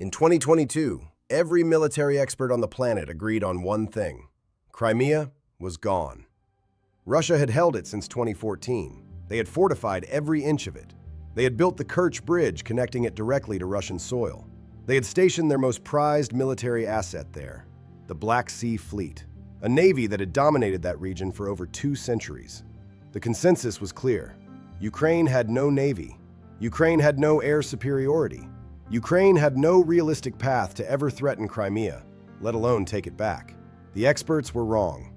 In 2022, every military expert on the planet agreed on one thing: Crimea was gone. Russia had held it since 2014. They had fortified every inch of it. They had built the Kerchbridge connecting it directly to Russian soil. They had stationed their most prized military asset there, the Black Sea Fleet, a navy that had dominated that region for over 2 centuries. The consensus was clear. Ukraine had no navy. Ukraine had no air superiority. Ukraine had no realistic path to ever threaten Crimea, let alone take it back. The experts were wrong.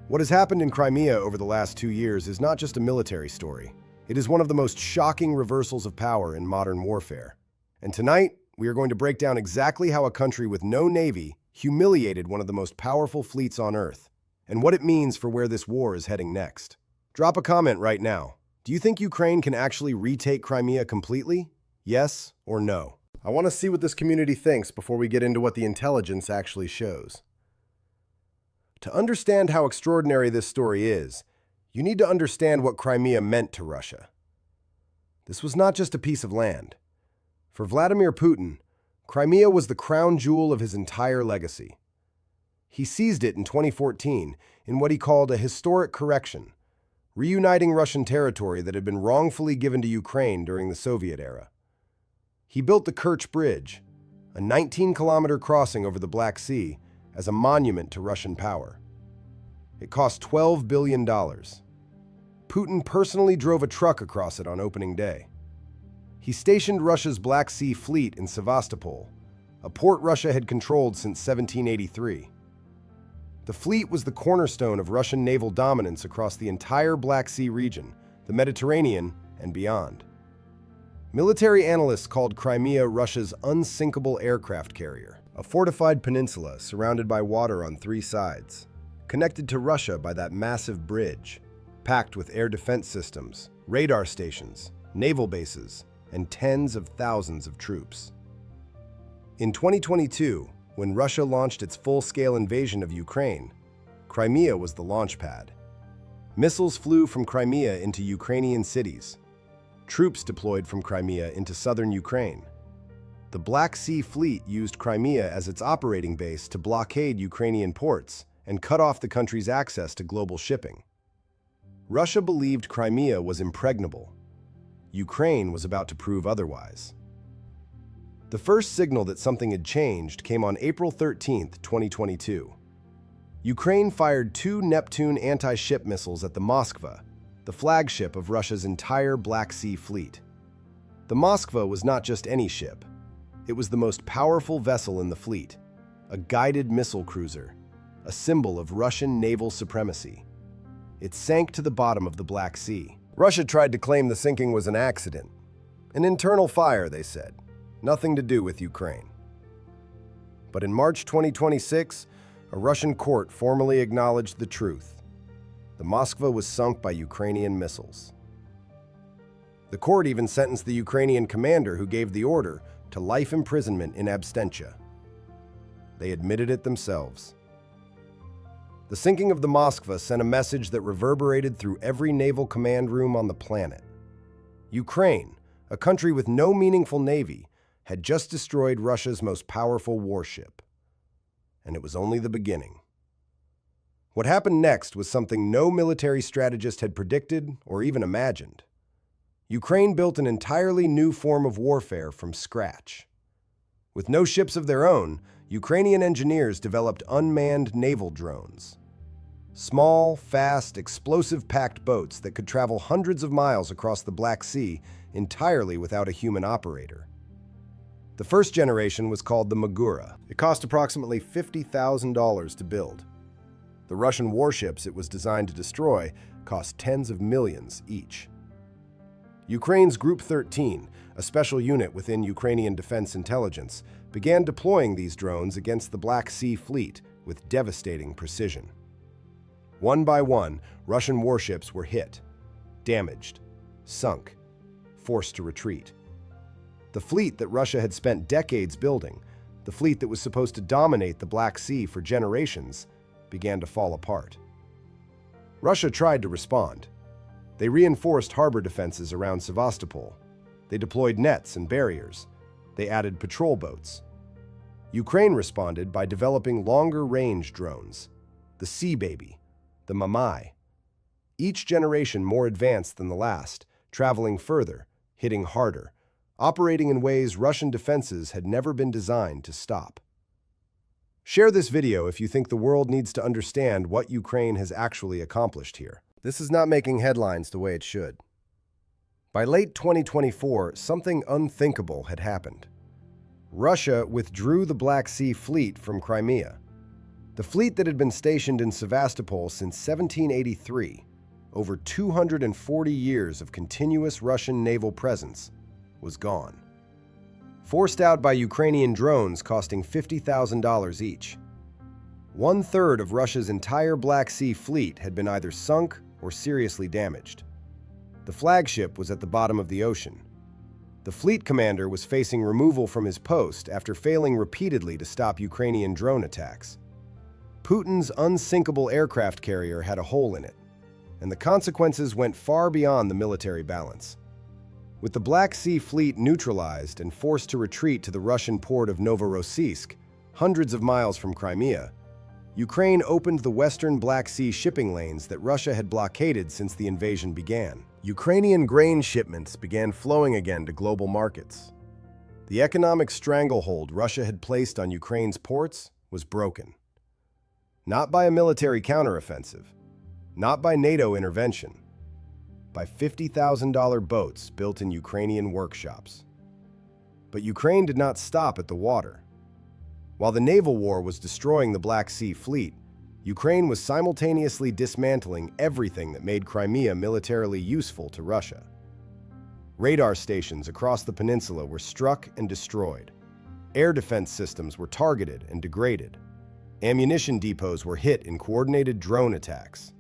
What has happened in Crimea over the last 2 years is not just a military story. It is one of the most shocking reversals of power in modern warfare. And tonight, we are going to break down exactly how a country with no navy humiliated one of the most powerful fleets on Earth, and what it means for where this war is heading next. Drop a comment right now. Do you think Ukraine can actually retake Crimea completely? Yes or no? I want to see what this community thinks before we get into what the intelligence actually shows. To understand how extraordinary this story is, you need to understand what Crimea meant to Russia. This was not just a piece of land. For Vladimir Putin, Crimea was the crown jewel of his entire legacy. He seized it in 2014 in what he called a historic correction, reuniting Russian territory that had been wrongfully given to Ukraine during the Soviet era. He built the Kerchbridge, a 19-kilometer crossing over the Black Sea, as a monument to Russian power. It cost $12 billion. Putin personally drove a truck across it on opening day. He stationed Russia's Black Sea Fleet in Sevastopol, a port Russia had controlled since 1783. The fleet was the cornerstone of Russian naval dominance across the entire Black Sea region, the Mediterranean, and beyond. Military analysts called Crimea Russia's unsinkable aircraft carrier, a fortified peninsula surrounded by water on 3 sides, connected to Russia by that massive bridge, packed with air defense systems, radar stations, naval bases, and tens of thousands of troops. In 2022, when Russia launched its full-scale invasion of Ukraine, Crimea was the launch pad. Missiles flew from Crimea into Ukrainian cities. Troops deployed from Crimea into southern Ukraine. The Black Sea Fleet used Crimea as its operating base to blockade Ukrainian ports and cut off the country's access to global shipping. Russia believed Crimea was impregnable. Ukraine was about to prove otherwise. The first signal that something had changed came on April 13, 2022. Ukraine fired 2 Neptune anti-ship missiles at the Moskva, the flagship of Russia's entire Black Sea Fleet. The Moskva was not just any ship. It was the most powerful vessel in the fleet, a guided missile cruiser, a symbol of Russian naval supremacy. It sank to the bottom of the Black Sea. Russia tried to claim the sinking was an accident. An internal fire, they said. Nothing to do with Ukraine. But in March 2026, a Russian court formally acknowledged the truth. The Moskva was sunk by Ukrainian missiles. The court even sentenced the Ukrainian commander who gave the order to life imprisonment in absentia. They admitted it themselves. The sinking of the Moskva sent a message that reverberated through every naval command room on the planet. Ukraine, a country with no meaningful navy, had just destroyed Russia's most powerful warship. And it was only the beginning. What happened next was something no military strategist had predicted or even imagined. Ukraine built an entirely new form of warfare from scratch. With no ships of their own, Ukrainian engineers developed unmanned naval drones. Small, fast, explosive-packed boats that could travel hundreds of miles across the Black Sea entirely without a human operator. The first generation was called the Magura. It cost approximately $50,000 to build. The Russian warships it was designed to destroy cost tens of millions each. Ukraine's Group 13, a special unit within Ukrainian Defense Intelligence, began deploying these drones against the Black Sea Fleet with devastating precision. One by one, Russian warships were hit, damaged, sunk, forced to retreat. The fleet that Russia had spent decades building, the fleet that was supposed to dominate the Black Sea for generations, began to fall apart. Russia tried to respond. They reinforced harbor defenses around Sevastopol. They deployed nets and barriers. They added patrol boats. Ukraine responded by developing longer-range drones, the Sea Baby, the Mamai. Each generation more advanced than the last, traveling further, hitting harder, operating in ways Russian defenses had never been designed to stop. Share this video if you think the world needs to understand what Ukraine has actually accomplished here. This is not making headlines the way it should. By late 2024, something unthinkable had happened. Russia withdrew the Black Sea Fleet from Crimea. The fleet that had been stationed in Sevastopol since 1783, over 240 years of continuous Russian naval presence, was gone. Forced out by Ukrainian drones costing $50,000 each. 1/3 of Russia's entire Black Sea Fleet had been either sunk or seriously damaged. The flagship was at the bottom of the ocean. The fleet commander was facing removal from his post after failing repeatedly to stop Ukrainian drone attacks. Putin's unsinkable aircraft carrier had a hole in it, and the consequences went far beyond the military balance. With the Black Sea Fleet neutralized and forced to retreat to the Russian port of Novorossiysk, hundreds of miles from Crimea, Ukraine opened the western Black Sea shipping lanes that Russia had blockaded since the invasion began. Ukrainian grain shipments began flowing again to global markets. The economic stranglehold Russia had placed on Ukraine's ports was broken. Not by a military counteroffensive, not by NATO intervention, by $50,000 boats built in Ukrainian workshops. But Ukraine did not stop at the water. While the naval war was destroying the Black Sea Fleet, Ukraine was simultaneously dismantling everything that made Crimea militarily useful to Russia. Radar stations across the peninsula were struck and destroyed. Air defense systems were targeted and degraded. Ammunition depots were hit in coordinated drone attacks.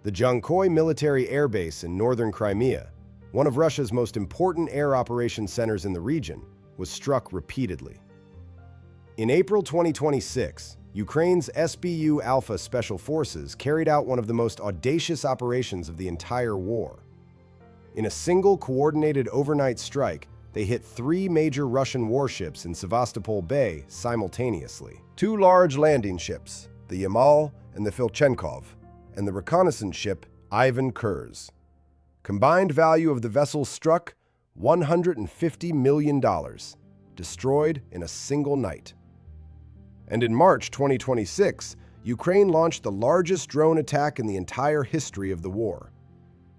The Jankoy military airbase in northern Crimea, one of Russia's most important air operations centers in the region, was struck repeatedly. In April 2026, Ukraine's SBU Alpha Special Forces carried out one of the most audacious operations of the entire war. In a single coordinated overnight strike, they hit 3 major Russian warships in Sevastopol Bay simultaneously. 2 large landing ships, the Yamal and the Filchenkov, and the reconnaissance ship Ivan Kurz. Combined value of the vessels struck, $150 million, destroyed in a single night. And in March 2026, Ukraine launched the largest drone attack in the entire history of the war.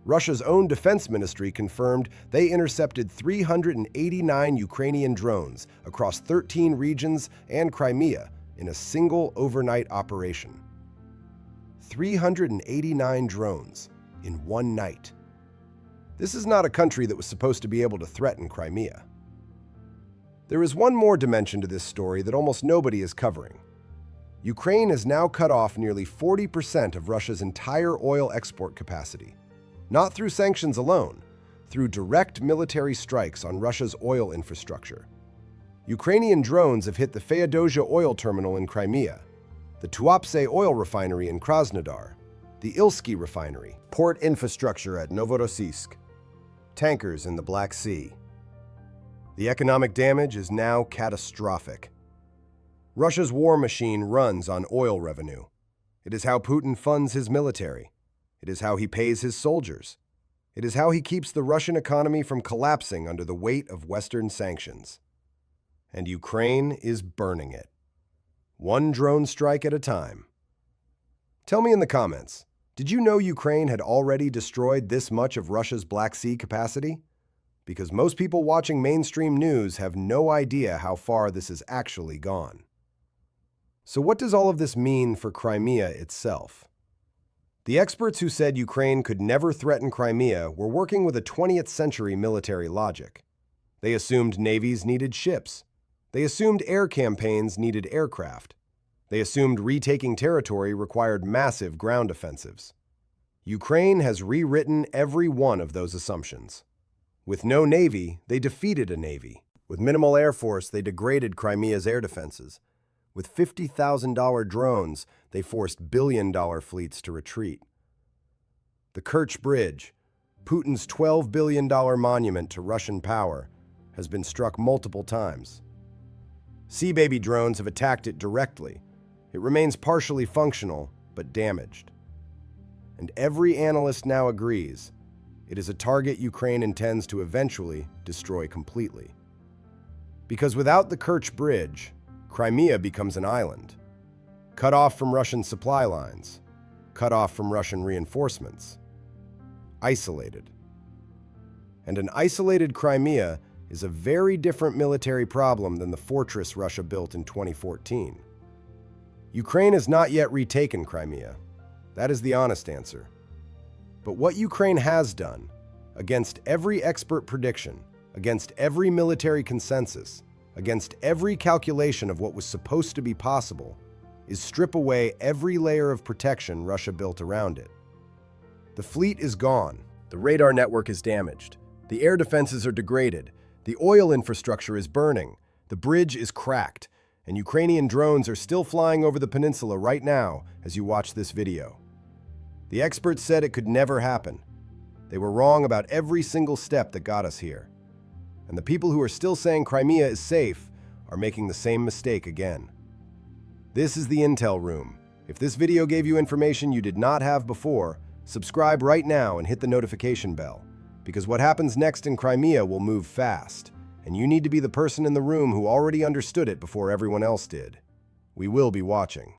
Russia's own defense ministry confirmed they intercepted 389 Ukrainian drones across 13 regions and Crimea in a single overnight operation. 389 drones in one night. This is not a country that was supposed to be able to threaten Crimea. There is one more dimension to this story that almost nobody is covering. Ukraine has now cut off nearly 40% of Russia's entire oil export capacity, not through sanctions alone, through direct military strikes on Russia's oil infrastructure. Ukrainian drones have hit the Feodosia oil terminal in Crimea, the Tuapse oil refinery in Krasnodar, the Ilsky refinery, port infrastructure at Novorossiysk, tankers in the Black Sea. The economic damage is now catastrophic. Russia's war machine runs on oil revenue. It is how Putin funds his military. It is how he pays his soldiers. It is how he keeps the Russian economy from collapsing under the weight of Western sanctions. And Ukraine is burning it. One drone strike at a time. Tell me in the comments, did you know Ukraine had already destroyed this much of Russia's Black Sea capacity? Because most people watching mainstream news have no idea how far this has actually gone. So what does all of this mean for Crimea itself? The experts who said Ukraine could never threaten Crimea were working with a 20th century military logic. They assumed navies needed ships. They assumed air campaigns needed aircraft. They assumed retaking territory required massive ground offensives. Ukraine has rewritten every one of those assumptions. With no navy, they defeated a navy. With minimal air force, they degraded Crimea's air defenses. With $50,000 drones, they forced billion-dollar fleets to retreat. The Kerchbridge, Putin's $12 billion monument to Russian power, has been struck multiple times. Sea Baby drones have attacked it directly. It remains partially functional, but damaged. And every analyst now agrees it is a target Ukraine intends to eventually destroy completely. Because without the Kerchbridge, Crimea becomes an island, cut off from Russian supply lines, cut off from Russian reinforcements, isolated. And an isolated Crimea is a very different military problem than the fortress Russia built in 2014. Ukraine has not yet retaken Crimea. That is the honest answer. But what Ukraine has done, against every expert prediction, against every military consensus, against every calculation of what was supposed to be possible, is strip away every layer of protection Russia built around it. The fleet is gone. The radar network is damaged. The air defenses are degraded. The oil infrastructure is burning. The bridge is cracked. And Ukrainian drones are still flying over the peninsula right now as you watch this video. The experts said it could never happen. They were wrong about every single step that got us here. And the people who are still saying Crimea is safe are making the same mistake again. This is the Intel Room. If this video gave you information you did not have before, subscribe right now and hit the notification bell, because what happens next in Crimea will move fast, and you need to be the person in the room who already understood it before everyone else did. We will be watching.